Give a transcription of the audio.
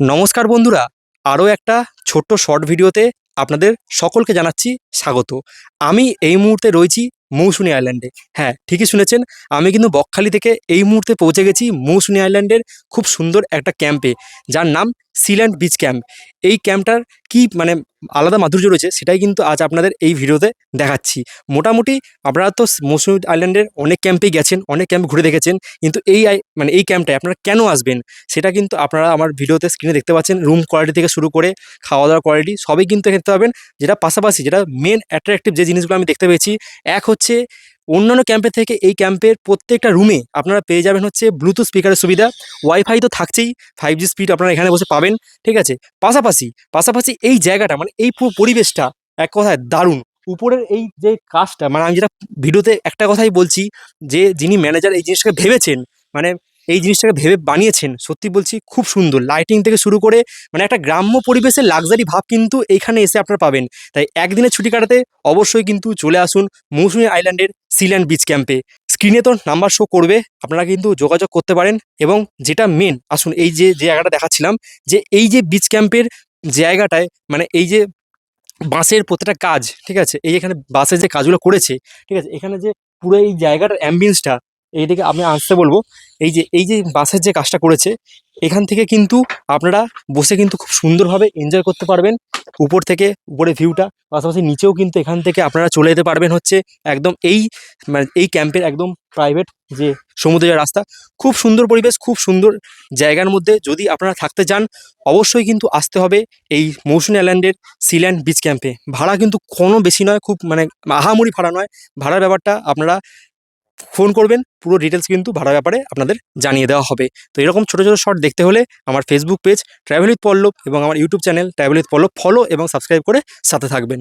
নমস্কার বন্ধুরা, আরও একটা ছোট্ট শর্ট ভিডিওতে আপনাদের সকলকে জানাচ্ছি স্বাগত। আমি এই মুহূর্তে রয়েছি মৌসুনী আইল্যান্ডে। হ্যাঁ, ঠিকই শুনেছেন, আমি কিন্তু বকখালি থেকে এই মুহূর্তে পৌঁছে গেছি মৌসুনী আইল্যান্ডের খুব সুন্দর একটা ক্যাম্পে, যার নাম সিল্যান্ড বিচ ক্যাম্প। এই ক্যাম্পটার কি আলাদা মাধুর্য রয়েছে সেটাই কিন্তু আজ আপনাদের এই ভিডিওতে দেখাচ্ছি। মোটামুটি আপনারা তো মৌসুনী আইল্যান্ডের অনেক ক্যাম্পেই গেছেন, অনেক ক্যাম্প ঘুরে দেখেছেন, কিন্তু এই ক্যাম্পটায় আপনারা কেন আসবেন সেটা কিন্তু আপনারা আমার ভিডিওতে স্ক্রিনে দেখতে পাচ্ছেন। রুম কোয়ালিটি থেকে শুরু করে খাওয়া দাওয়ার কোয়ালিটি সবই কিন্তু দেখতে পাবেন। যেটা পাশাপাশি যেটা মেন অ্যাট্রাকটিভ যে জিনিসগুলো আমি দেখতে পেয়েছি, এক হচ্ছে অন্যান্য ক্যাম্পের থেকে এই ক্যাম্পের প্রত্যেকটা রুমে আপনারা পেয়ে যাবেন হচ্ছে ব্লুটুথ স্পিকারের সুবিধা। ওয়াইফাই তো থাকছেই, 5G স্পিড আপনারা এখানে বসে পাবেন। ঠিক আছে, পাশাপাশি এই জায়গাটা এই পুরো পরিবেশটা এক কথায় দারুণ। উপরের এই যে কাজটা আমি যেটা ভিডিওতে একটা কথাই বলছি, যে যিনি ম্যানেজার এই জিনিসটাকে ভেবেছেন, মানে এই জিনিসটাকে ভেবে বানিয়েছেন, সত্যি বলছি খুব সুন্দর। লাইটিং থেকে শুরু করে একটা গ্রাম্য পরিবেশের লাক্সারি ভাব কিন্তু এইখানে এসে আপনারা পাবেন। তাই একদিনের ছুটি কাটাতে অবশ্যই কিন্তু চলে আসুন মৌসুমী আইল্যান্ডের সিল্যান্ড বিচ ক্যাম্পে। স্ক্রিনে তো নাম্বার শো করবে, আপনারা কিন্তু যোগাযোগ করতে পারেন। এবং যেটা মেন, আসুন এই যে জায়গাটা দেখাচ্ছিলাম, যে এই যে বিচ ক্যাম্পের জায়গাটায় এই যে বাঁশের প্রত্যেকটা কাজ, ঠিক আছে, এই এখানে বাঁশের যে কাজগুলো করেছে, ঠিক আছে, এখানে যে পুরো এই জায়গাটার অ্যাম্বিয়েন্সটা এইদিকে আমি আসতে বলবো। এই যে বাঁশের যে কাজটা করেছে, এখান থেকে কিন্তু আপনারা বসে কিন্তু খুব সুন্দরভাবে এনজয় করতে পারবেন। উপর থেকে উপরে ভিউটা, পাশাপাশি নিচেও কিন্তু এখান থেকে আপনারা চলে যেতে পারবেন হচ্ছে একদম এই ক্যাম্পের একদম প্রাইভেট যে সমুদ্রের রাস্তা। খুব সুন্দর পরিবেশ, খুব সুন্দর জায়গার মধ্যে যদি আপনারা থাকতে চান, অবশ্যই কিন্তু আসতে হবে এই মৌসুমী আইল্যান্ডের সিল্যান্ড বিচ ক্যাম্পে। ভাড়া কিন্তু কোনো বেশি নয়, খুব আহামরি ভাড়া নয়। ভাড়ার ব্যাপারটা আপনারা ফোন করবেন, পুরো ডিটেলস কিন্তু ভাড়ার ব্যাপারে আপনাদের জানিয়ে দেওয়া হবে। তো এরকম ছোটো ছোটো শর্ট দেখতে হলে আমার Facebook page travel with Pallab এবং আমার YouTube channel travel with Pallab follow এবং সাবস্ক্রাইব করে সাথে থাকবেন।